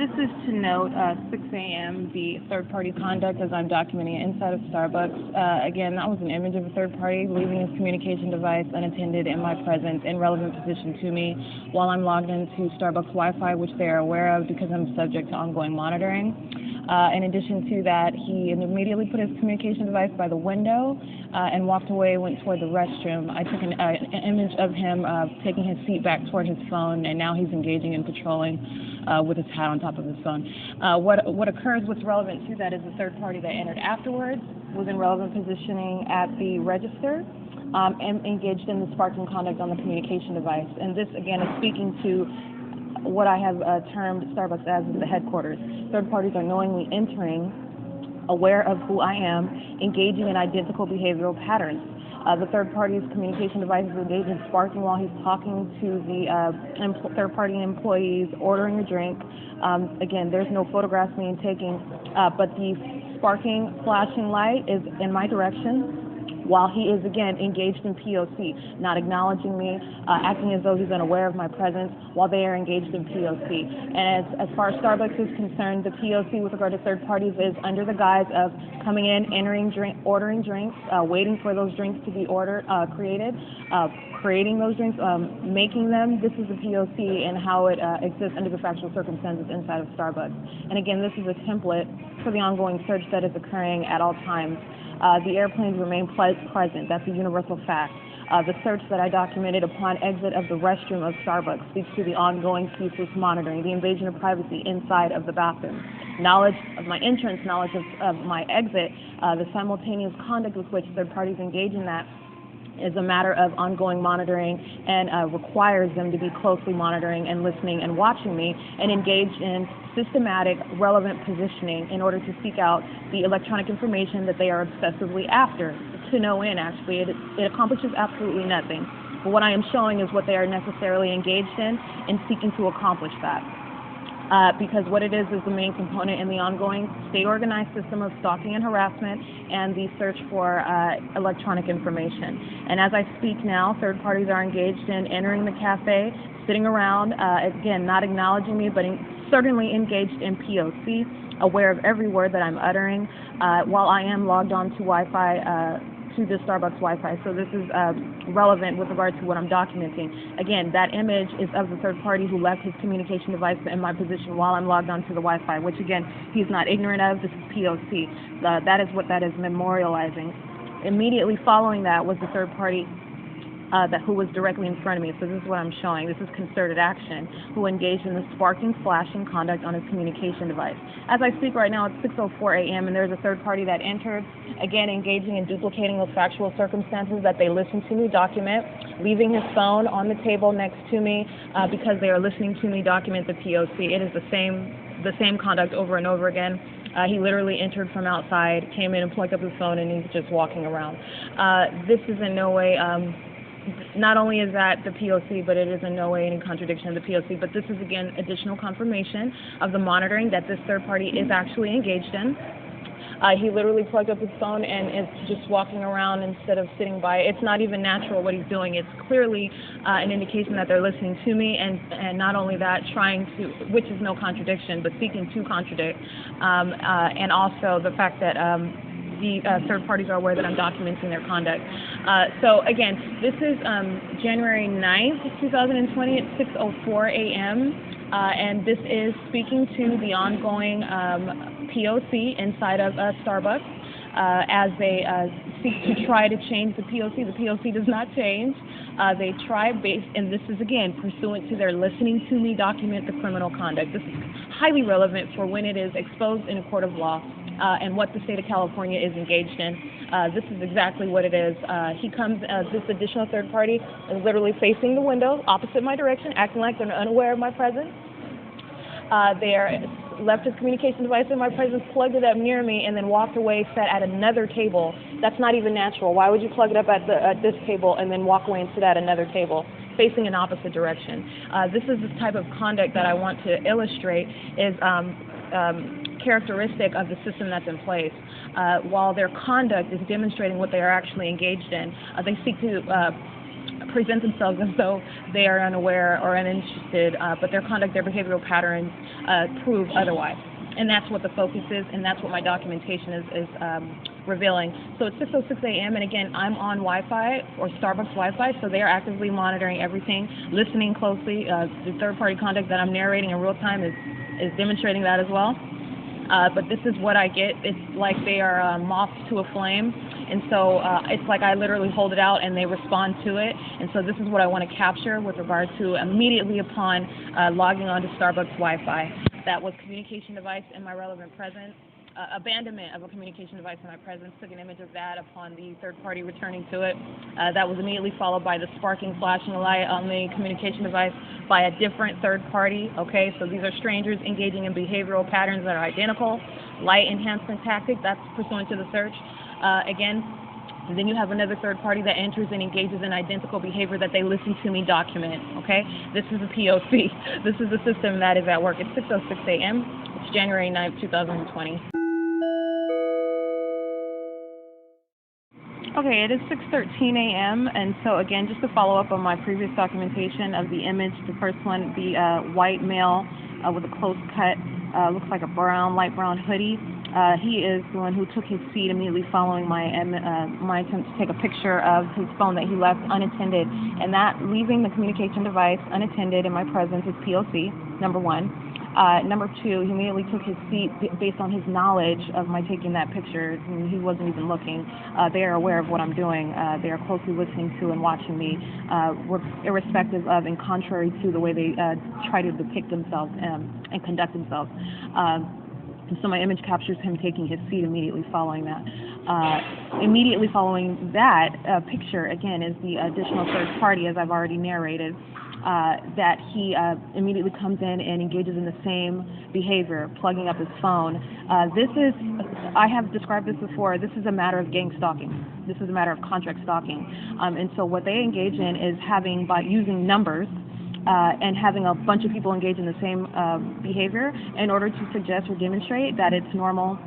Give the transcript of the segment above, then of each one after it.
This is to note 6 a.m. the third-party conduct as I'm documenting it inside of Starbucks. Again, that was an image of a third party leaving his communication device unattended in my presence in relevant position to me while I'm logged into Starbucks Wi-Fi, which they are aware of because I'm subject to ongoing monitoring. In addition to that, he immediately put his communication device by the window and walked away, went toward the restroom. I took an image of him taking his seat back toward his phone, and now he's engaging in patrolling with his hat on top of his phone. What occurs, what's relevant to that is the third party that entered afterwards was in relevant positioning at the register and engaged in the sparking conduct on the communication device. And this, again, is speaking to what I have termed Starbucks as the headquarters. Third parties are knowingly entering, aware of who I am, engaging in identical behavioral patterns. The third party's communication device is engaged in sparking while he's talking to the third party employees, ordering a drink. Again, there's no photographs being taken, but the sparking flashing light is in my direction, while he is, again, engaged in P.O.C., not acknowledging me, acting as though he's unaware of my presence while they are engaged in P.O.C. And as far as Starbucks is concerned, the P.O.C. with regard to third parties is under the guise of coming in, entering, ordering drinks, waiting for those drinks to be created, creating those drinks, making them. This is the P.O.C. and how it exists under the factual circumstances inside of Starbucks. And again, this is a template for the ongoing search that is occurring at all times. The airplanes remain present. That's a universal fact. The search that I documented upon exit of the restroom of Starbucks speaks to the ongoing ceaseless monitoring, the invasion of privacy inside of the bathroom. Knowledge of my entrance, knowledge of my exit, the simultaneous conduct with which third parties engage in that is a matter of ongoing monitoring and requires them to be closely monitoring and listening and watching me and engage in systematic, relevant positioning in order to seek out the electronic information that they are obsessively after. To no end, actually. It accomplishes absolutely nothing. But what I am showing is what they are necessarily engaged in and seeking to accomplish that. Because what it is the main component in the ongoing state-organized system of stalking and harassment and the search for electronic information. And as I speak now, third parties are engaged in entering the cafe, sitting around, again, not acknowledging me, but certainly engaged in P.O.C., aware of every word that I'm uttering, while I am logged on to Wi-Fi, to the Starbucks Wi-Fi. So this is relevant with regard to what I'm documenting. Again, that image is of the third party who left his communication device in my position while I'm logged on to the Wi-Fi, which again, he's not ignorant of. This is P.O.C. That is what that is memorializing. Immediately following that was the third party who was directly in front of me. So this is what I'm showing. This is concerted action, who engaged in the sparking, flashing conduct on his communication device. As I speak right now, it's 6:04 a.m. and there's a third party that entered, again engaging in duplicating those factual circumstances that they listened to me document, leaving his phone on the table next to me because they are listening to me document the P.O.C. It is the same conduct over and over again. He literally entered from outside, came in and plugged up his phone, and he's just walking around. This is in no way not only is that the P.O.C., but it is in no way any contradiction of the P.O.C., but this is, again, additional confirmation of the monitoring that this third party is actually engaged in. He literally plugged up his phone and is just walking around instead of sitting by. It's not even natural what he's doing. It's clearly an indication that they're listening to me, and not only that, trying to, which is no contradiction, but seeking to contradict, and also the fact that the third parties are aware that I'm documenting their conduct. So again, this is January 9th, 2020 at 6:04 a.m. And this is speaking to the ongoing P.O.C. inside of Starbucks as they seek to try to change the P.O.C. The P.O.C. does not change. They try and this is again pursuant to their listening to me document the criminal conduct. This is highly relevant for when it is exposed in a court of law. And what the state of California is engaged in. This is exactly what it is. He comes, this additional third party is literally facing the window, opposite my direction, acting like they're unaware of my presence. They left his communication device in my presence, plugged it up near me, and then walked away, sat at another table. That's not even natural. Why would you plug it up at this table and then walk away and sit at another table, facing an opposite direction? This is the type of conduct that I want to illustrate is characteristic of the system that's in place. While their conduct is demonstrating what they are actually engaged in, they seek to present themselves as though they are unaware or uninterested, but their conduct, their behavioral patterns prove otherwise. And that's what the focus is, and that's what my documentation is revealing. So it's 6:06 a.m., and again, I'm on Wi-Fi, or Starbucks Wi-Fi, so they are actively monitoring everything, listening closely. The third-party conduct that I'm narrating in real time is demonstrating that as well. But this is what I get. It's like they are moths to a flame. And so it's like I literally hold it out and they respond to it. And so this is what I want to capture with regard to immediately upon logging on to Starbucks Wi-Fi. That was communication device in my relevant presence. Abandonment of a communication device in my presence. Took an image of that upon the third party returning to it. That was immediately followed by the sparking, flashing light on the communication device by a different third party. Okay, so these are strangers engaging in behavioral patterns that are identical. Light enhancement tactic, that's pursuant to the search. Again, and then you have another third party that enters and engages in identical behavior that they listen to me document, okay? This is a P.O.C. This is the system that is at work. It's 6:06 a.m. It's January 9th, 2020. Okay, it is 6:13 a.m. and so again, just to follow up on my previous documentation of the image, the first one, the white male with a close cut, looks like a light brown hoodie. He is the one who took his seat immediately following my attempt to take a picture of his phone that he left unattended, and that leaving the communication device unattended in my presence is P.O.C., number one. Number two, he immediately took his seat based on his knowledge of my taking that picture. He wasn't even looking. They are aware of what I'm doing. They are closely listening to and watching me, irrespective of and contrary to the way they try to depict themselves and conduct themselves. So my image captures him taking his seat immediately following that. Immediately following that picture, again, is the additional third party, as I've already narrated, that he immediately comes in and engages in the same behavior, plugging up his phone. I have described this before, this is a matter of gang stalking. This is a matter of contract stalking. And so what they engage in is by using numbers, and having a bunch of people engage in the same behavior in order to suggest or demonstrate that it's normal,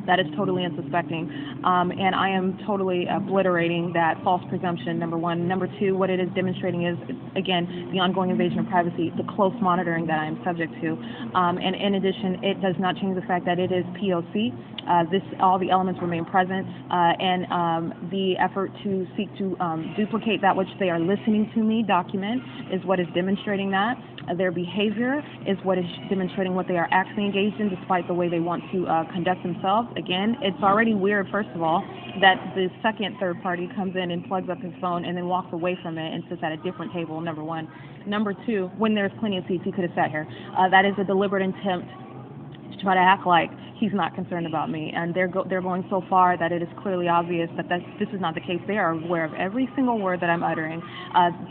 that it's totally unsuspecting. And I am totally obliterating that false presumption, number one. Number two, what it is demonstrating is, again, the ongoing invasion of privacy, the close monitoring that I am subject to. And in addition, it does not change the fact that it is P.O.C. All the elements remain present, and the effort to seek to duplicate that which they are listening to me document is what is demonstrating that. Their behavior is what is demonstrating what they are actually engaged in, despite the way they want to conduct themselves. Again, it's already weird, first of all, that the second third party comes in and plugs up his phone and then walks away from it and sits at a different table, number one. Number two, when there's plenty of seats, he could have sat here. That is a deliberate attempt to try to act like he's not concerned about me, and they're going so far that it is clearly obvious that this is not the case. They are aware of every single word that I'm uttering.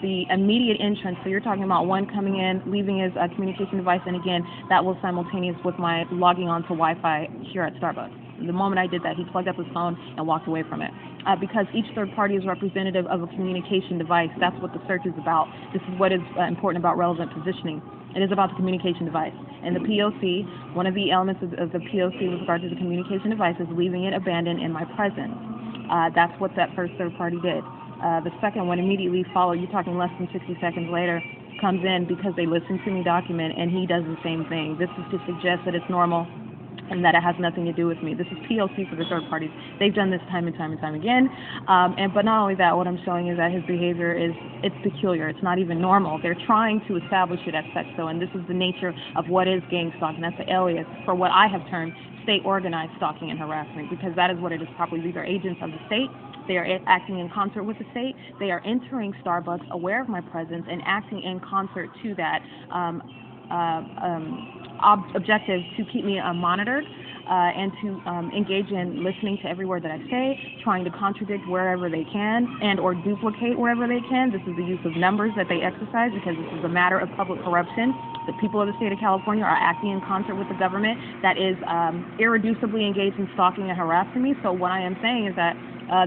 The immediate entrance, so you're talking about one coming in, leaving his communication device, and again, that was simultaneous with my logging on to Wi-Fi here at Starbucks. The moment I did that, he plugged up his phone and walked away from it. Because each third party is representative of a communication device, that's what the search is about. This is what is important about relevant positioning. It is about the communication device. And the P.O.C., one of the elements of the P.O.C. with regard to the communication device is leaving it abandoned in my presence. That's what that first third party did. The second one immediately followed, you're talking less than 60 seconds later, comes in because they listen to me document, and he does the same thing. This is to suggest that it's normal and that it has nothing to do with me. This is P.O.C. for the third parties. They've done this time and time and time again. But not only that, what I'm showing is that his behavior it's peculiar. It's not even normal. They're trying to establish it as such, though, and this is the nature of what is gang stalking. That's the alias for what I have termed state-organized stalking and harassment, because that is what it is properly. These are agents of the state. They are acting in concert with the state. They are entering Starbucks aware of my presence and acting in concert to that objective to keep me monitored and to engage in listening to every word that I say, trying to contradict wherever they can and or duplicate wherever they can. This is the use of numbers that they exercise, because this is a matter of public corruption. The people of the state of California are acting in concert with the government that is irreducibly engaged in stalking and harassing me. So what I am saying is that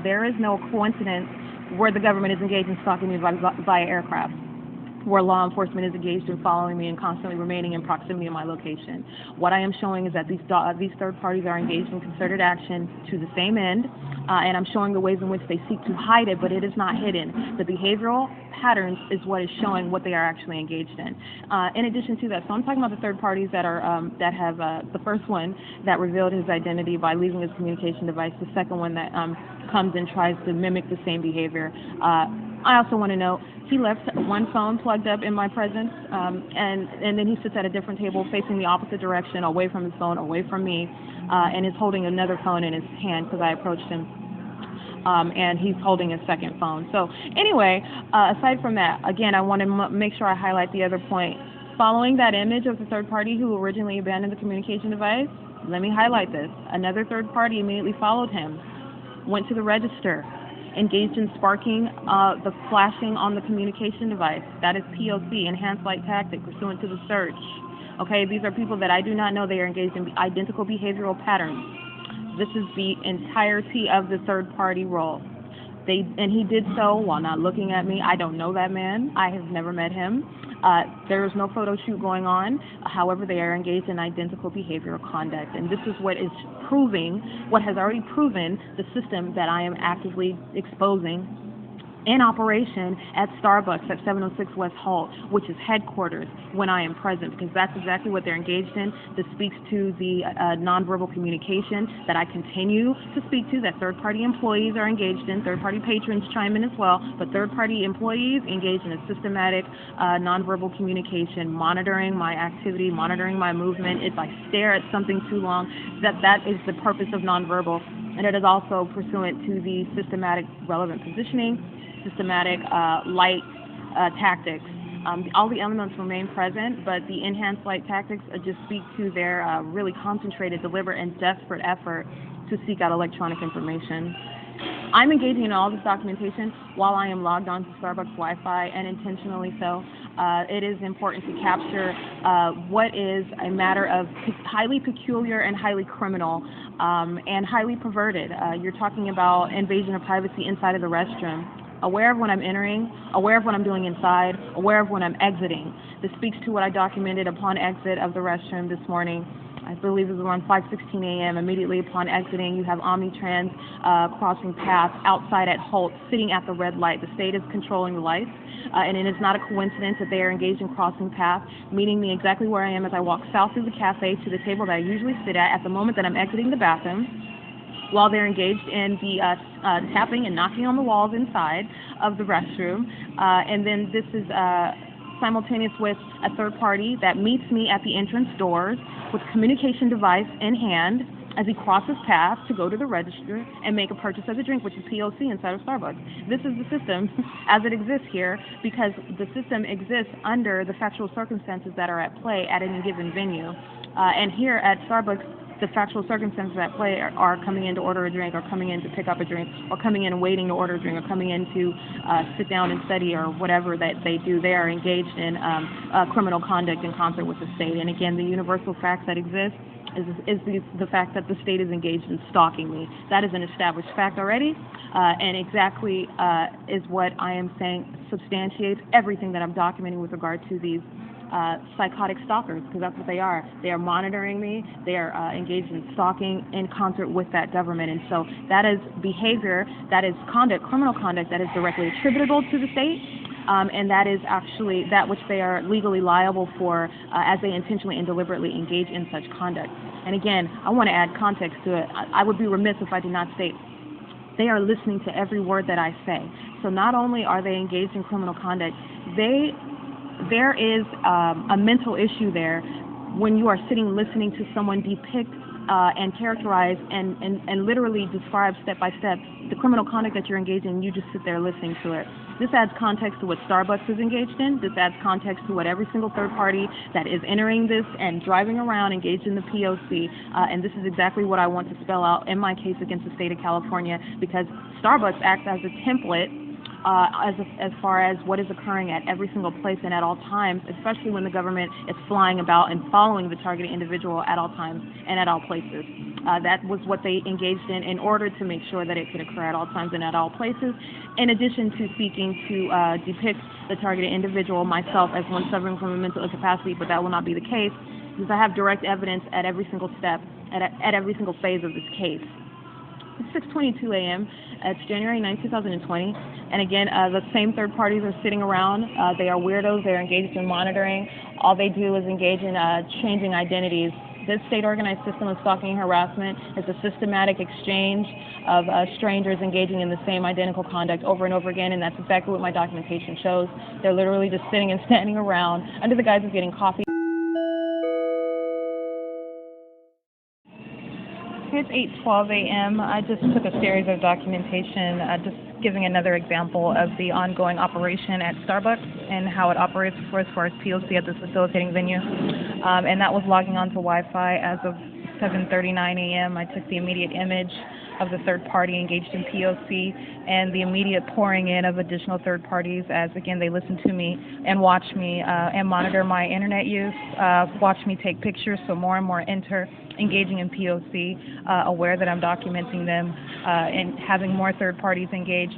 there is no coincidence where the government is engaged in stalking me via aircraft. where law enforcement is engaged in following me and constantly remaining in proximity of my location. What I am showing is that these third parties are engaged in concerted action to the same end, and I'm showing the ways in which they seek to hide it, but it is not hidden. The behavioral patterns is what is showing what they are actually engaged in. In addition to that, so I'm talking about the third parties that are that have the first one that revealed his identity by leaving his communication device, the second one that comes and tries to mimic the same behavior. I also want to note he left one phone plugged up in my presence, and then he sits at a different table facing the opposite direction, away from his phone, away from me, and is holding another phone in his hand because I approached him. And he's holding a second phone. So anyway, aside from that, again, I want to make sure I highlight the other point. Following that image of the third party who originally abandoned the communication device, let me highlight this. Another third party immediately followed him, went to the register, engaged in sparking the flashing on the communication device. That is P.O.C, enhanced light tactic, pursuant to the search. Okay, these are people that I do not know. They are engaged in identical behavioral patterns. This is the entirety of the third-party role. And he did so while not looking at me. I don't know that man. I have never met him. There is no photo shoot going on. However, they are engaged in identical behavioral conduct. And this is what is proving, what has already proven the system that I am actively exposing in operation at Starbucks at 706 West HOLT, which is headquarters, when I am present, because that's exactly what they're engaged in. This speaks to the nonverbal communication that I continue to speak to, that third-party employees are engaged in. Third-party patrons chime in as well, but third-party employees engage in a systematic nonverbal communication, monitoring my activity, monitoring my movement. If I stare at something too long, that is the purpose of nonverbal. And it is also pursuant to the systematic relevant positioning, systematic light tactics. All the elements remain present, but the enhanced light tactics just speak to their really concentrated, deliberate, and desperate effort to seek out electronic information. I'm engaging in all this documentation while I am logged on to Starbucks Wi-Fi, and intentionally so. It is important to capture what is a matter of highly peculiar and highly criminal and highly perverted. You're talking about invasion of privacy inside of the restroom. Aware of when I'm entering, aware of what I'm doing inside, aware of when I'm exiting. This speaks to what I documented upon exit of the restroom this morning. I believe it was around 5:16 a.m. Immediately upon exiting, you have Omnitrans crossing paths outside at HOLT, sitting at the red light. The state is controlling the lights, and it is not a coincidence that they are engaged in crossing paths, meeting me exactly where I am as I walk south through the cafe to the table that I usually sit at the moment that I'm exiting the bathroom, while they're engaged in the tapping and knocking on the walls inside of the restroom. And then this is simultaneous with a third party that meets me at the entrance doors with a communication device in hand as he crosses paths to go to the register and make a purchase of a drink, which is P.O.C inside of Starbucks. This is the system as it exists here, because the system exists under the factual circumstances that are at play at any given venue. And here at Starbucks, the factual circumstances at play are coming in to order a drink, or coming in to pick up a drink, or coming in and waiting to order a drink, or coming in to sit down and study, or whatever that they do. They are engaged in criminal conduct in concert with the state. And again, the universal facts that exist is the fact that the state is engaged in stalking me. That is an established fact already, and exactly is what I am saying substantiates everything that I'm documenting with regard to these psychotic stalkers, because that's what they are. They are monitoring me. They are engaged in stalking in concert with that government. And so that is behavior, that is conduct, criminal conduct, that is directly attributable to the state, and that is actually that which they are legally liable for as they intentionally and deliberately engage in such conduct. And again, I want to add context to it. I would be remiss if I did not state they are listening to every word that I say. So not only are they engaged in criminal conduct, there is a mental issue there when you are sitting listening to someone depict and characterize and literally describe step by step the criminal conduct that you're engaged in. You just sit there listening to it. This adds context to what Starbucks is engaged in. This adds context to what every single third party that is entering this and driving around engaged in the P.O.C. And this is exactly what I want to spell out in my case against the state of California, because Starbucks acts as a template as far as what is occurring at every single place and at all times, especially when the government is flying about and following the targeted individual at all times and at all places. That was what they engaged in order to make sure that it could occur at all times and at all places, in addition to seeking to depict the targeted individual, myself, as one suffering from a mental incapacity, but that will not be the case because I have direct evidence at every single step, at every single phase of this case. It's 6:22 a.m. It's January 9, 2020, and again, the same third parties are sitting around. They are weirdos. They're engaged in monitoring. All they do is engage in changing identities. This state-organized system of stalking and harassment is a systematic exchange of strangers engaging in the same identical conduct over and over again, and that's exactly what my documentation shows. They're literally just sitting and standing around under the guise of getting coffee. It's 8:12 a.m. I just took a series of documentation, just giving another example of the ongoing operation at Starbucks and how it operates as far as P.O.C. at this facilitating venue. And that was logging onto Wi-Fi as of 7:39 a.m. I took the immediate image of the third party engaged in P.O.C. and the immediate pouring in of additional third parties as, again, they listen to me and watch me and monitor my internet use, watch me take pictures, so more and more enter engaging in P.O.C., aware that I'm documenting them and having more third parties engage.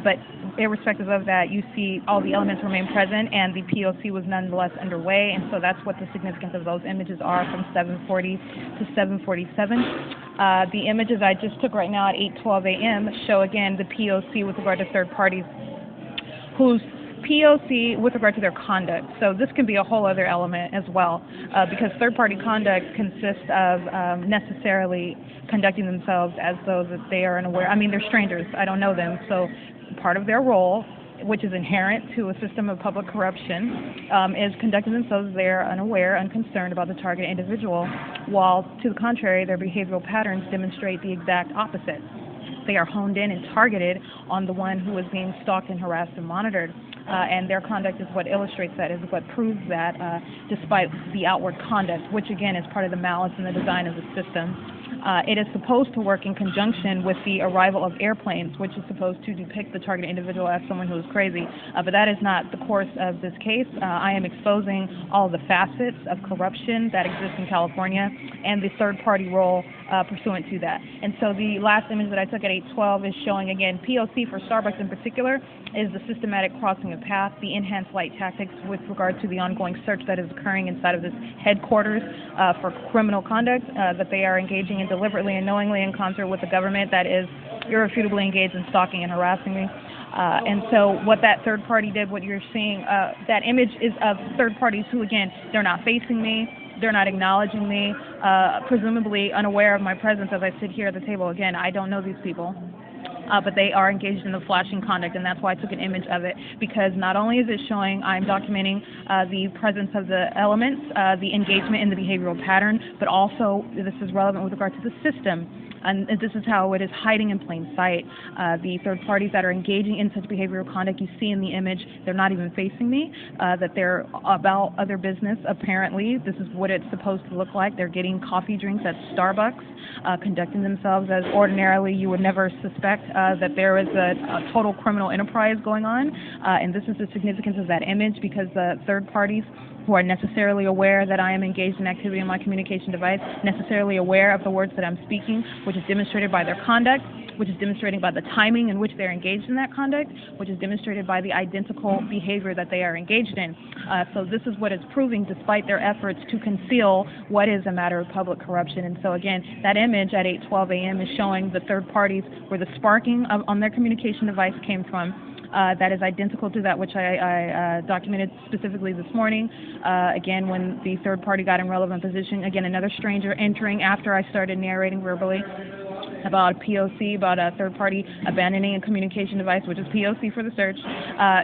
But irrespective of that, you see all the elements remain present and the P.O.C. was nonetheless underway, and so that's what the significance of those images are from 7:40 to 7:47. The images I just took right now at 8:12 a.m. show again the P.O.C. with regard to third parties whose P.O.C. with regard to their conduct. So this can be a whole other element as well, because third-party conduct consists of necessarily conducting themselves as though that they are unaware. I mean, they're strangers. I don't know them. So part of their role, which is inherent to a system of public corruption, is conducting themselves as they are unaware, unconcerned about the target individual, while to the contrary, their behavioral patterns demonstrate the exact opposite. They are honed in and targeted on the one who is being stalked and harassed and monitored. And their conduct is what illustrates that, is what proves that, despite the outward conduct, which again is part of the malice and the design of the system. It is supposed to work in conjunction with the arrival of airplanes, which is supposed to depict the target individual as someone who is crazy. But that is not the course of this case. I am exposing all the facets of corruption that exists in California and the third-party role pursuant to that. And so the last image that I took at 8:12 is showing, again, P.O.C. for Starbucks in particular is the systematic crossing of path, the enhanced light tactics with regard to the ongoing search that is occurring inside of this headquarters for criminal conduct that they are engaging in deliberately and knowingly in concert with the government that is irrefutably engaged in stalking and harassing me. And so what that third party did, what you're seeing, that image is of third parties who, again, they're not facing me, they're not acknowledging me, presumably unaware of my presence as I sit here at the table. Again, I don't know these people. But they are engaged in the flashing conduct, and that's why I took an image of it, because not only is it showing I'm documenting the presence of the elements, the engagement in the behavioral pattern, but also this is relevant with regard to the system. And this is how it is hiding in plain sight. The third parties that are engaging in such behavioral conduct, you see in the image, they're not even facing me, that they're about other business, apparently. This is what it's supposed to look like. They're getting coffee drinks at Starbucks, conducting themselves as ordinarily you would never suspect that there is a total criminal enterprise going on. And this is the significance of that image, because the third parties who are necessarily aware that I am engaged in activity on my communication device, necessarily aware of the words that I'm speaking, which is demonstrated by their conduct, which is demonstrated by the timing in which they're engaged in that conduct, which is demonstrated by the identical behavior that they are engaged in. So this is what is proving, despite their efforts to conceal what is a matter of public corruption. And so again, that image at 8:12 a.m. is showing the third parties where the sparking on their communication device came from. That is identical to that which I documented specifically this morning. Again, when the third party got in relevant position, again, another stranger entering after I started narrating verbally about P.O.C., about a third party abandoning a communication device, which is P.O.C. for the search.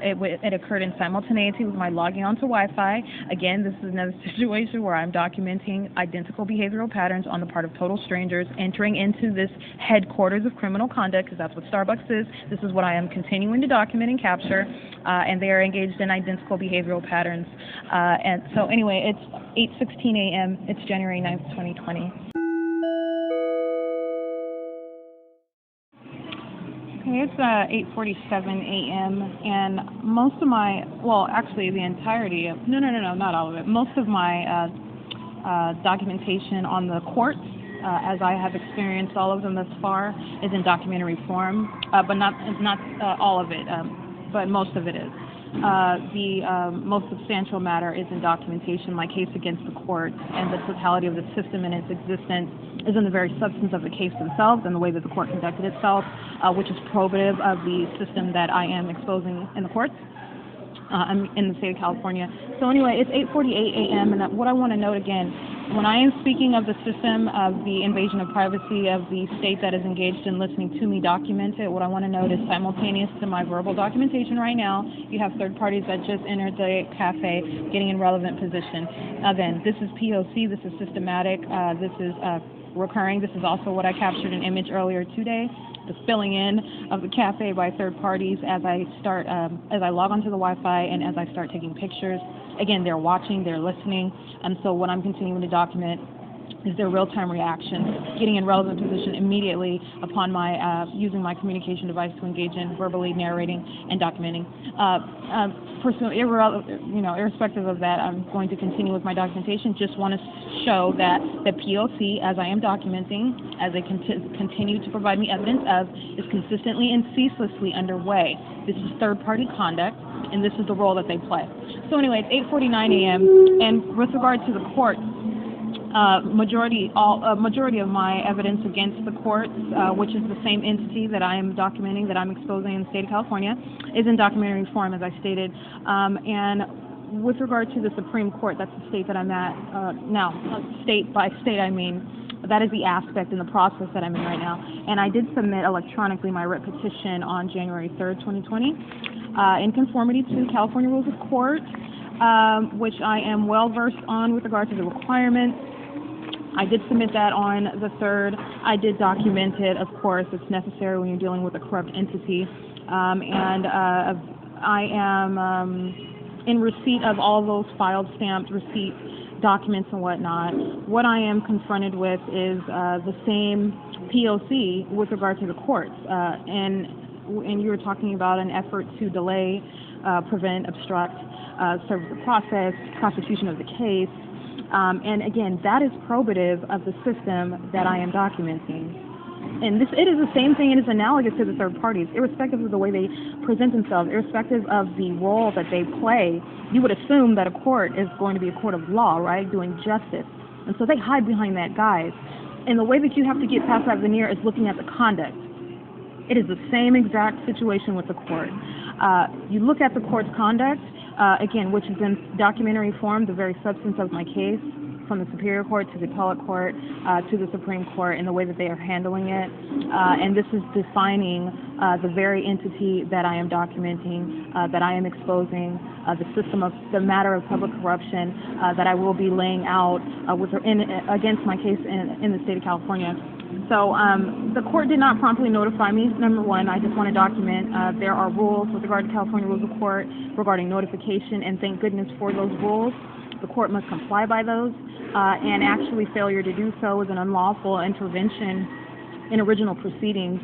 It occurred in simultaneity with my logging onto Wi-Fi. Again, this is another situation where I'm documenting identical behavioral patterns on the part of total strangers entering into this headquarters of criminal conduct, because that's what Starbucks is. This is what I am continuing to document and capture, and they are engaged in identical behavioral patterns. And so anyway, it's 8:16 a.m. It's January 9th, 2020. Okay, it's 8:47 a.m. and most of my, well, actually the entirety of, no, not all of it. Most of my documentation on the courts, as I have experienced all of them thus far, is in documentary form, but not all of it, but most of it is. The most substantial matter is in documentation. My case against the court and the totality of the system and its existence is in the very substance of the case themselves and the way that the court conducted itself, which is probative of the system that I am exposing in the courts. I'm in the state of California. So anyway, it's 8:48 a.m. and what I want to note again, when I am speaking of the system of the invasion of privacy of the state that is engaged in listening to me document it, what I want to note is simultaneous to my verbal documentation right now, you have third parties that just entered the cafe getting in relevant position. Again, this is P.O.C, this is systematic, this is recurring. This is also what I captured an image earlier today, the filling in of the cafe by third parties as I start, as I log onto the Wi-Fi and as I start taking pictures. Again, they're watching, they're listening, and so what I'm continuing to document is their real-time reaction, getting in relevant position immediately upon my using my communication device to engage in verbally narrating and documenting. Irrespective of that, I'm going to continue with my documentation. Just want to show that the P.O.C, as I am documenting, as they continue to provide me evidence of, is consistently and ceaselessly underway. This is third-party conduct, and this is the role that they play. So anyway, it's 8:49 a.m., and with regard to the court, majority of my evidence against the courts, which is the same entity that I am documenting, that I'm exposing in the state of California, is in documentary form, as I stated. And with regard to the Supreme Court, that's the state that I'm at now. State by state, I mean, that is the aspect in the process that I'm in right now. And I did submit electronically my writ petition on January 3rd, 2020, in conformity to California Rules of Court, which I am well versed on with regard to the requirements. I did submit that on the 3rd. I did document it, of course. It's necessary when you're dealing with a corrupt entity. I am in receipt of all those filed, stamped receipt documents and whatnot. What I am confronted with is the same P.O.C. with regard to the courts. And you were talking about an effort to delay, prevent, obstruct, serve the process, prosecution of the case. And again, that is probative of the system that I am documenting. And it is the same thing, it is analogous to the third parties, irrespective of the way they present themselves, irrespective of the role that they play. You would assume that a court is going to be a court of law, right, doing justice. And so they hide behind that guise. And the way that you have to get past that veneer is looking at the conduct. It is the same exact situation with the court. You look at the court's conduct, again, which is in documentary form, the very substance of my case, from the Superior Court to the Appellate Court to the Supreme Court, and the way that they are handling it. And this is defining the very entity that I am documenting, that I am exposing, the system of the matter of public corruption that I will be laying out against my case in the state of California. So the court did not promptly notify me. Number one, I just want to document there are rules with regard to California Rules of Court regarding notification, and thank goodness for those rules. The court must comply by those, and actually failure to do so is an unlawful intervention in original proceedings.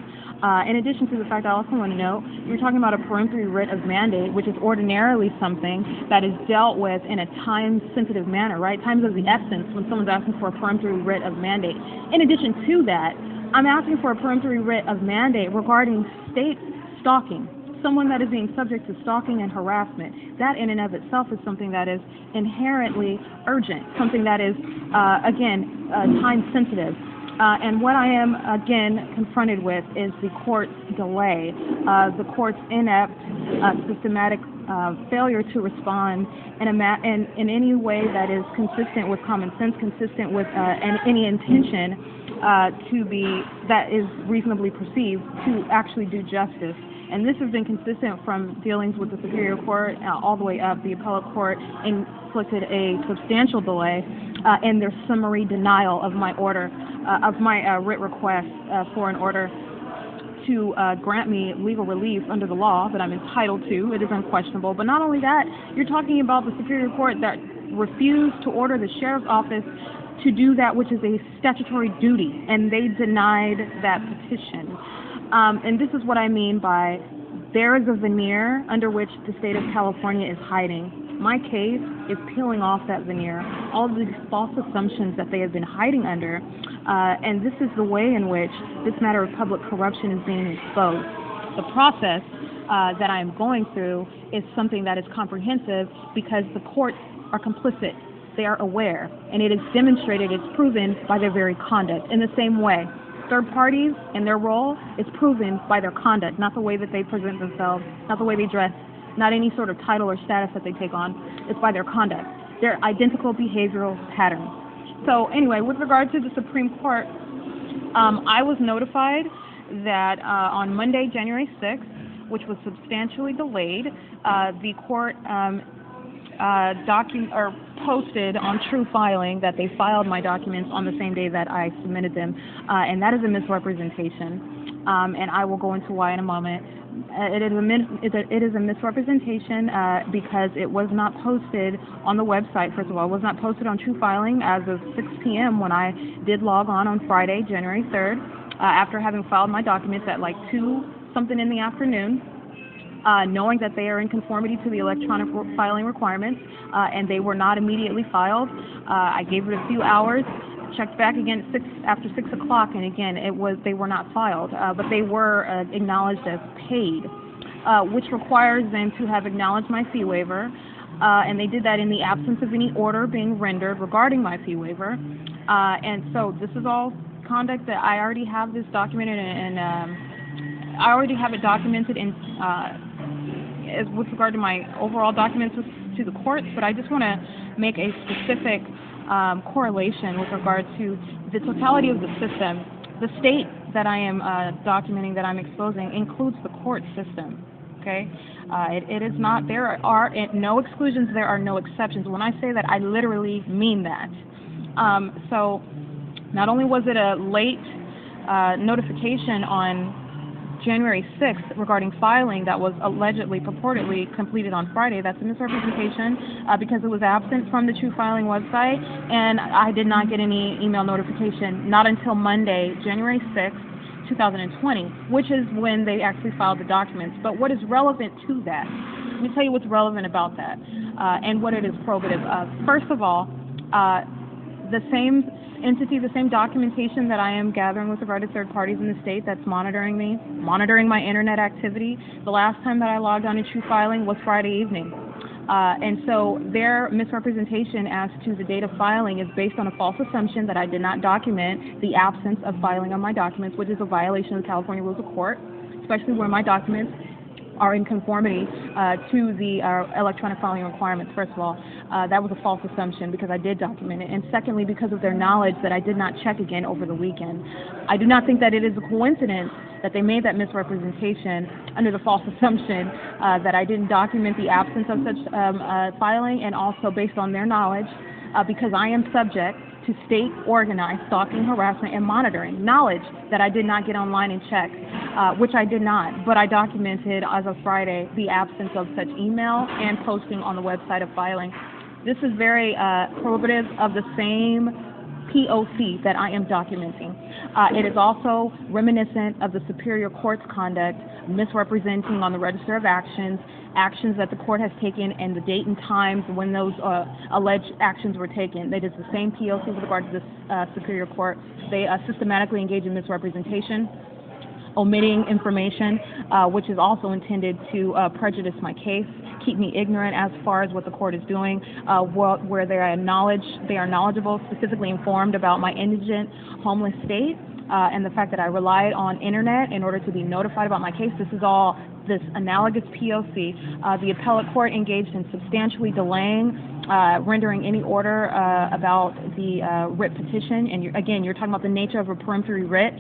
In addition to the fact, I also want to note, you're talking about a peremptory writ of mandate, which is ordinarily something that is dealt with in a time-sensitive manner, right? Time is of the essence when someone's asking for a peremptory writ of mandate. In addition to that, I'm asking for a peremptory writ of mandate regarding state stalking, someone that is being subject to stalking and harassment. That in and of itself is something that is inherently urgent, something that is, again, time-sensitive. And what I am, again, confronted with is the court's delay, the court's inept, systematic failure to respond in any way that is consistent with common sense, consistent with any intention that is reasonably perceived to actually do justice. And this has been consistent from dealings with the Superior Court all the way up. The Appellate Court inflicted a substantial delay in their summary denial of my order, of my writ request for an order to grant me legal relief under the law that I'm entitled to. It is unquestionable. But not only that, you're talking about the Superior Court that refused to order the Sheriff's Office to do that which is a statutory duty, and they denied that petition. And this is what I mean by there is a veneer under which the state of California is hiding. My case is peeling off that veneer, all of these false assumptions that they have been hiding under, and this is the way in which this matter of public corruption is being exposed. The process that I am going through is something that is comprehensive because the courts are complicit. They are aware, and it is demonstrated, it's proven by their very conduct. In the same way, third parties and their role is proven by their conduct, not the way that they present themselves, not the way they dress, not any sort of title or status that they take on. It's by their conduct, their identical behavioral patterns. So anyway, with regard to the Supreme Court, I was notified that on Monday, January 6th, which was substantially delayed, the court posted on True Filing that they filed my documents on the same day that I submitted them, and that is a misrepresentation, and I will go into why in a moment. It is a misrepresentation because it was not posted on the website. First of all, it was not posted on True Filing as of 6 p.m. when I did log on Friday, January 3rd, after having filed my documents at like 2-something in the afternoon. Knowing that they are in conformity to the electronic filing requirements, and they were not immediately filed. I gave it a few hours, checked back again after 6 o'clock, and again, they were not filed, but they were acknowledged as paid, which requires them to have acknowledged my fee waiver, and they did that in the absence of any order being rendered regarding my fee waiver. And so this is all conduct that I already have this documented, and I already have it documented in with regard to my overall documents to the courts, but I just want to make a specific correlation with regard to the totality of the system. The state that I am documenting, that I'm exposing, includes the court system. Okay, it is not. There are no exclusions. There are no exceptions. When I say that, I literally mean that. So, not only was it a late notification on January 6th regarding filing that was allegedly, purportedly completed on Friday. That's a misrepresentation because it was absent from the True Filing website, and I did not get any email notification not until Monday, January 6th, 2020, which is when they actually filed the documents. But what is relevant to that? Let me tell you what's relevant about that and what it is probative of. First of all, the same entity, the same documentation that I am gathering with regard to third parties in the state that's monitoring me, monitoring my internet activity. The last time that I logged on to True Filing was Friday evening. And so their misrepresentation as to the date of filing is based on a false assumption that I did not document the absence of filing on my documents, which is a violation of the California Rules of Court, especially where my documents are in conformity to the electronic filing requirements. First of all, that was a false assumption because I did document it. And secondly, because of their knowledge that I did not check again over the weekend. I do not think that it is a coincidence that they made that misrepresentation under the false assumption that I didn't document the absence of such filing, and also based on their knowledge, because I am subject to state-organized stalking, harassment, and monitoring. Knowledge that I did not get online and check, which I did not, but I documented as of Friday the absence of such email and posting on the website of filing. This is very probative of the same P.O.C. that I am documenting. It is also reminiscent of the Superior Court's conduct, misrepresenting on the Register of Actions that the court has taken and the date and times when those alleged actions were taken. It is the same P.O.C. with regard to the Superior Court. They systematically engage in misrepresentation, omitting information, which is also intended to prejudice my case, keep me ignorant as far as what the court is doing, where they are knowledgeable, specifically informed about my indigent, homeless state, and the fact that I relied on internet in order to be notified about my case. This is all this analogous P.O.C. The appellate court engaged in substantially delaying, rendering any order about the writ petition, and again, you're talking about the nature of a peremptory writ,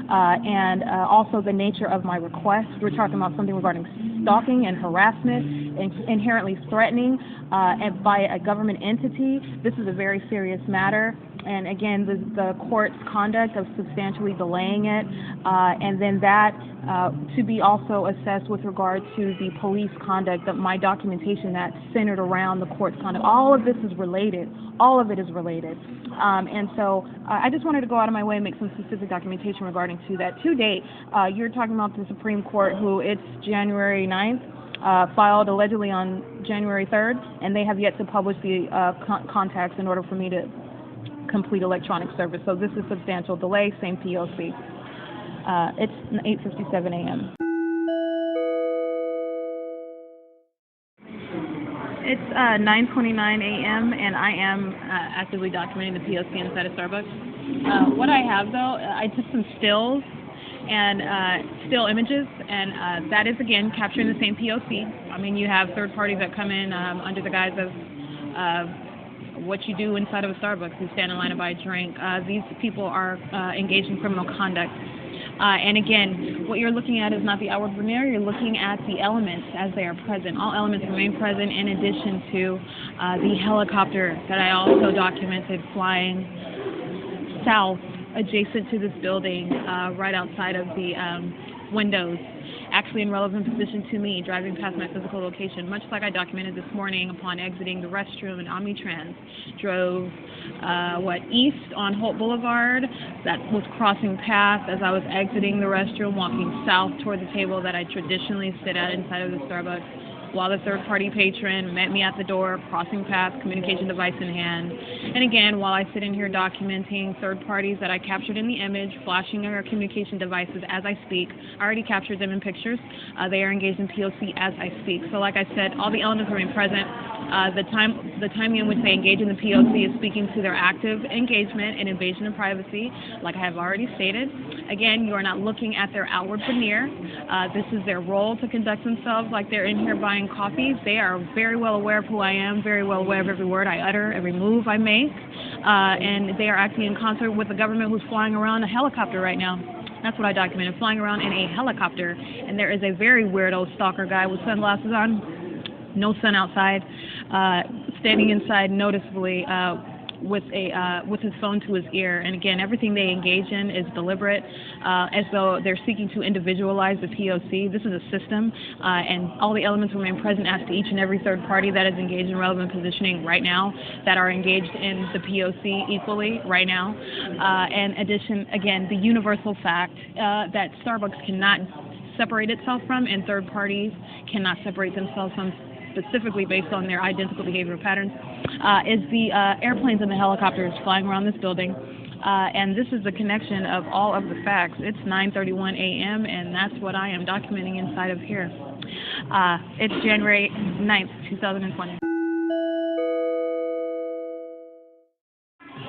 and also the nature of my request. We're talking about something regarding stalking and harassment. inherently threatening by a government entity. This is a very serious matter. And again, the court's conduct of substantially delaying it, and then that to be also assessed with regard to the police conduct, of my documentation that's centered around the court's conduct. All of this is related. All of it is related. And so I just wanted to go out of my way and make some specific documentation regarding to that. To date, you're talking about the Supreme Court, who it's January 9th, filed allegedly on January 3rd, and they have yet to publish the contacts in order for me to complete electronic service. So this is substantial delay, same P.O.C. It's 8:57 a.m. It's 9:29 a.m. and I am actively documenting the P.O.C. inside of Starbucks. What I have, though, I took some stills and still images, and that is, again, capturing the same P.O.C. I mean, you have third parties that come in under the guise of what you do inside of a Starbucks. You stand in line to buy a drink. These people are engaged in criminal conduct. And again, what you're looking at is not the outward veneer, you're looking at the elements as they are present. All elements remain present in addition to the helicopter that I also documented flying south adjacent to this building, right outside of the windows, actually in relevant position to me, driving past my physical location, much like I documented this morning upon exiting the restroom in Omnitrans. Drove, east on Holt Boulevard. That was crossing paths as I was exiting the restroom, walking south toward the table that I traditionally sit at inside of the Starbucks, while the third-party patron met me at the door, crossing paths, communication device in hand. And again, while I sit in here documenting third parties that I captured in the image, flashing our communication devices as I speak, I already captured them in pictures. They are engaged in P.O.C. as I speak. So like I said, all the elements remain present. The timing in which they engage in the P.O.C. is speaking to their active engagement in invasion of privacy, like I have already stated. Again, you are not looking at their outward veneer. This is their role to conduct themselves like they're in here buying coffees. They are very well aware of who I am, very well aware of every word I utter, every move I make, and they are acting in concert with the government who's flying around a helicopter right now. That's what I documented, flying around in a helicopter. And there is a very weirdo stalker guy with sunglasses on, no sun outside, standing inside noticeably with his phone to his ear. And again, everything they engage in is deliberate, as though they're seeking to individualize the P.O.C. This is a system, and all the elements remain present as to each and every third party that is engaged in relevant positioning right now, that are engaged in the P.O.C. equally right now. In addition, again, the universal fact that Starbucks cannot separate itself from, and third parties cannot separate themselves from, specifically based on their identical behavioral patterns, is the airplanes and the helicopters flying around this building. And this is the connection of all of the facts. It's 9:31 a.m. and that's what I am documenting inside of here. It's January 9th, 2020.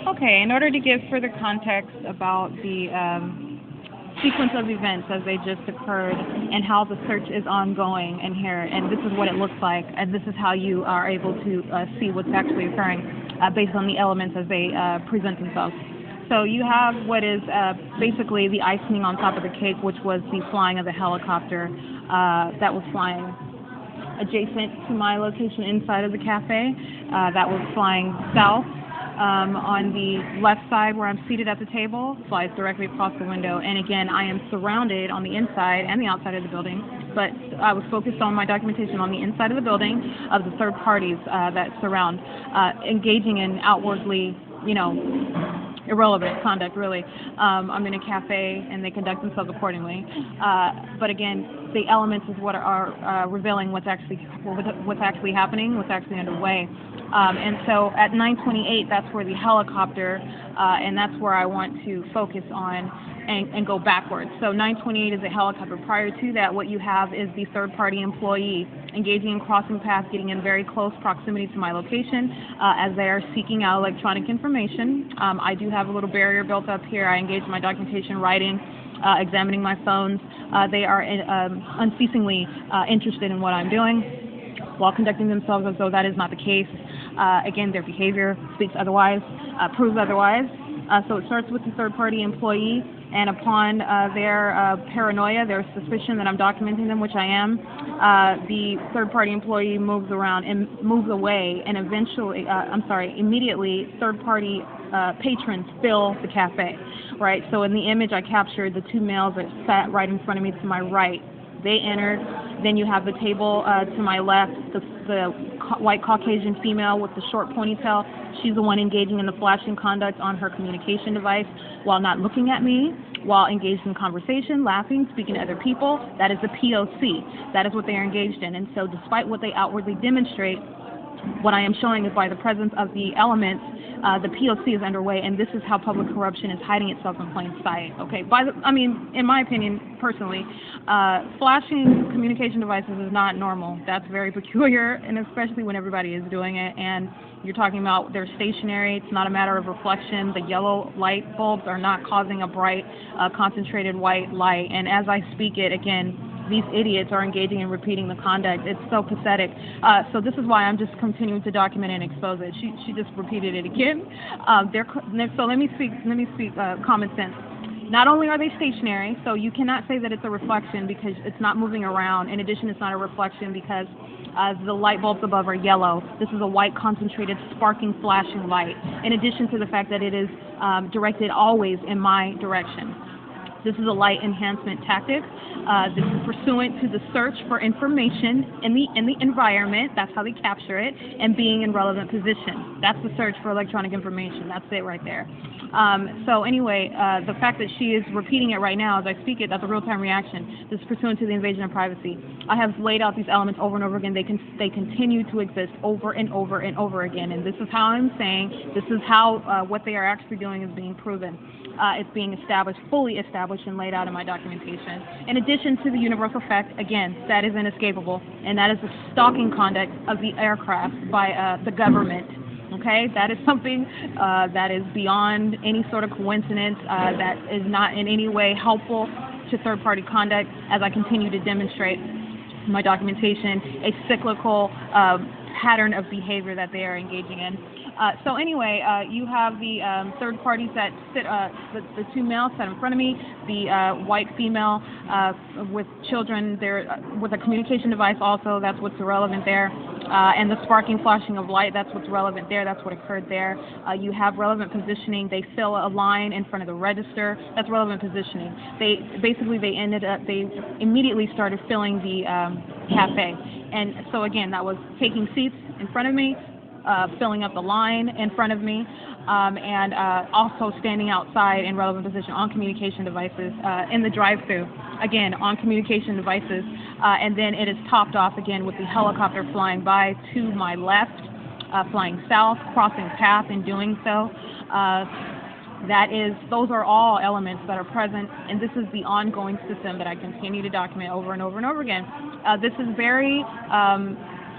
Okay, in order to give further context about the sequence of events as they just occurred and how the search is ongoing in here, and this is what it looks like, and this is how you are able to see what's actually occurring based on the elements as they present themselves. So you have what is basically the icing on top of the cake, which was the flying of the helicopter that was flying adjacent to my location inside of the cafe, that was flying south. On the left side where I'm seated at the table, flies directly across the window. And again, I am surrounded on the inside and the outside of the building, but I was focused on my documentation on the inside of the building of the third parties that surround, engaging in outwardly, irrelevant conduct, really. I'm in a cafe and they conduct themselves accordingly. But again, the elements is what are revealing what's actually happening, what's actually underway. And so at 9:28, that's where the helicopter, and that's where I want to focus on and go backwards. So 9:28 is a helicopter. Prior to that, what you have is the third-party employee engaging in crossing paths, getting in very close proximity to my location as they are seeking out electronic information. I do have a little barrier built up here. I engage in my documentation, writing, examining my phones. They are unceasingly interested in what I'm doing while conducting themselves as though that is not the case. Again, their behavior speaks otherwise, proves otherwise. So it starts with the third-party employee and upon their paranoia, their suspicion that I'm documenting them, which I am, the third-party employee moves around and moves away, and eventually, immediately, third-party patrons fill the cafe, right? So in the image I captured, the two males that sat right in front of me to my right, they entered. Then you have the table to my left, the white Caucasian female with the short ponytail. She's the one engaging in the flashing conduct on her communication device while not looking at me, while engaged in conversation, laughing, speaking to other people. That is the P.O.C. That is what they are engaged in. And so despite what they outwardly demonstrate, what I am showing is by the presence of the elements, the P.O.C. is underway, and this is how public corruption is hiding itself in plain sight. Okay, in my opinion, personally, flashing communication devices is not normal. That's very peculiar, and especially when everybody is doing it. And you're talking about they're stationary. It's not a matter of reflection. The yellow light bulbs are not causing a bright, concentrated white light. And as I speak it, again, these idiots are engaging and repeating the conduct. It's so pathetic. So this is why I'm just continuing to document and expose it. She just repeated it again. So let me speak common sense. Not only are they stationary, so you cannot say that it's a reflection because it's not moving around. In addition, it's not a reflection because the light bulbs above are yellow. This is a white, concentrated, sparking, flashing light. In addition to the fact that it is directed always in my direction. This is a light enhancement tactic. This is pursuant to the search for information in the environment. That's how they capture it, and being in relevant position. That's the search for electronic information. That's it right there. So anyway, the fact that she is repeating it right now as I speak it, that's a real-time reaction. This is pursuant to the invasion of privacy. I have laid out these elements over and over again. They continue to exist over and over and over again. And this is how I'm saying, this is how what they are actually doing is being proven. It's being established, fully established and laid out in my documentation. In addition to the universal fact, again, that is inescapable, and that is the stalking conduct of the aircraft by the government. Okay, that is something that is beyond any sort of coincidence, that is not in any way helpful to third-party conduct, as I continue to demonstrate in my documentation, a cyclical pattern of behavior that they are engaging in. So anyway, you have the third parties that sit, the two males sat in front of me, the white female with children, with a communication device also, that's what's relevant there, and the sparking, flashing of light, that's what's relevant there, that's what occurred there. You have relevant positioning, they fill a line in front of the register, that's relevant positioning. They immediately started filling the cafe. And so again, that was taking seats in front of me, filling up the line in front of me, and also standing outside in relevant position on communication devices in the drive-thru, again, on communication devices, and then it is topped off again with the helicopter flying by to my left, flying south, crossing path in doing so. Those are all elements that are present, and this is the ongoing system that I continue to document over and over and over again. This is very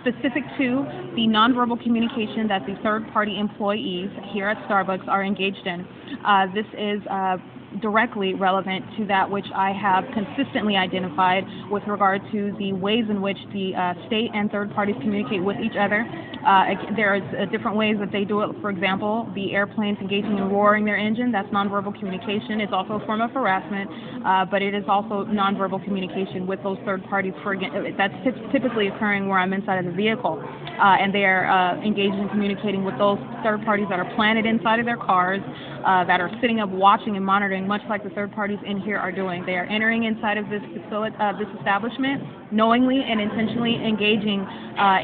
specific to the nonverbal communication that the third-party employees here at Starbucks are engaged in. This is directly relevant to that which I have consistently identified with regard to the ways in which the state and third parties communicate with each other. There's different ways that they do it. For example, the airplanes engaging in roaring their engine, that's nonverbal communication. It's also a form of harassment, but it is also nonverbal communication with those third parties. That's typically occurring where I'm inside of the vehicle, and they are engaged in communicating with those third parties that are planted inside of their cars, that are sitting up watching and monitoring, much like the third parties in here are doing. They are entering inside of this establishment, knowingly and intentionally engaging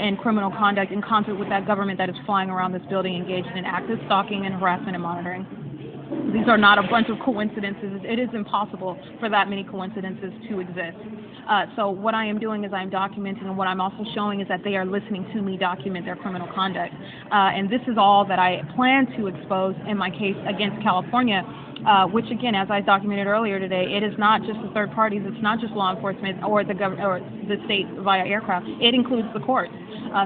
in criminal conduct in concert with that government that is flying around this building, engaged in active stalking and harassment and monitoring. These are not a bunch of coincidences. It is impossible for that many coincidences to exist. So what I am doing is I'm documenting, and what I'm also showing is that they are listening to me document their criminal conduct. And this is all that I plan to expose in my case against California, which again, as I documented earlier today, it is not just the third parties, it's not just law enforcement or the state via aircraft, it includes the courts.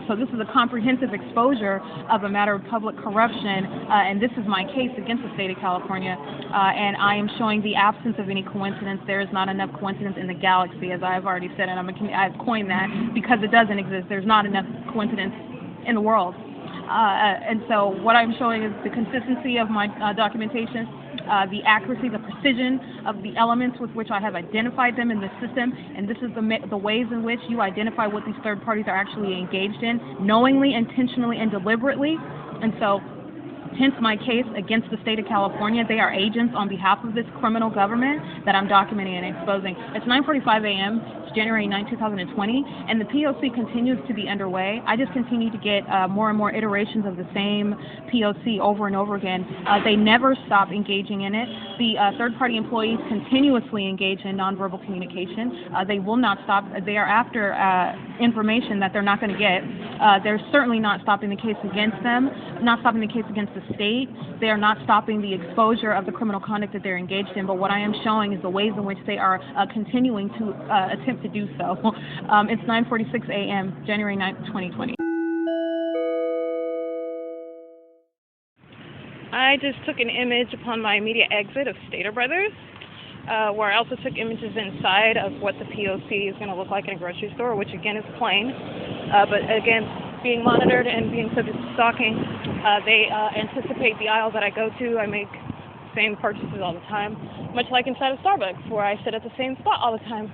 So this is a comprehensive exposure of a matter of public corruption, and this is my case against the state of California, and I am showing the absence of any coincidence. There is not enough coincidence in the galaxy, as I've already said, and I've coined that because it doesn't exist. There's not enough coincidence in the world. And so what I'm showing is the consistency of my documentation, the accuracy, the precision of the elements with which I have identified them in the system, and this is the ways in which you identify what these third parties are actually engaged in, knowingly, intentionally, and deliberately. And so, hence my case against the state of California. They are agents on behalf of this criminal government that I'm documenting and exposing. It's 9:45 a.m. It's January 9, 2020, and the P.O.C. continues to be underway. I just continue to get more and more iterations of the same P.O.C. over and over again. They never stop engaging in it. The third-party employees continuously engage in nonverbal communication. They will not stop. They are after information that they're not going to get. They're certainly not stopping the case against them, not stopping the case against the state. They are not stopping the exposure of the criminal conduct that they're engaged in, but what I am showing is the ways in which they are continuing to attempt to do so. It's 9:46 a.m., January 9th, 2020. I just took an image upon my immediate exit of Stater Brothers, where I also took images inside of what the P.O.C. is going to look like in a grocery store, which again is plain, but again, being monitored and being subject to stalking, they anticipate the aisles that I go to. I make same purchases all the time, much like inside of Starbucks, where I sit at the same spot all the time,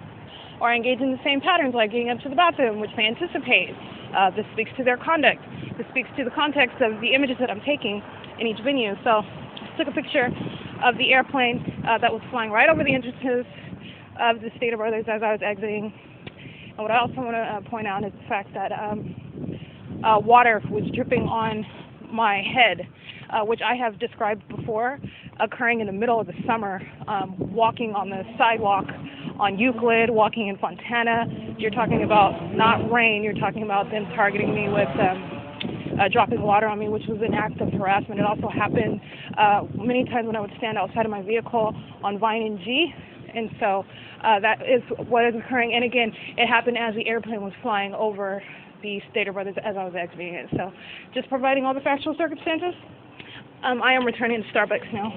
or I engage in the same patterns, like getting up to the bathroom, which they anticipate. This speaks to their conduct. This speaks to the context of the images that I'm taking in each venue. So I took a picture of the airplane that was flying right over the entrances of the Stater Brothers as I was exiting. And what I also want to point out is the fact that water was dripping on my head, which I have described before, occurring in the middle of the summer, walking on the sidewalk on Euclid, walking in Fontana. You're talking about not rain, you're talking about them targeting me with dropping water on me, which was an act of harassment. It also happened many times when I would stand outside of my vehicle on Vine and G. And so that is what is occurring. And again, it happened as the airplane was flying over the Stater Brothers as I was exiting it. So just providing all the factual circumstances. I am returning to Starbucks now.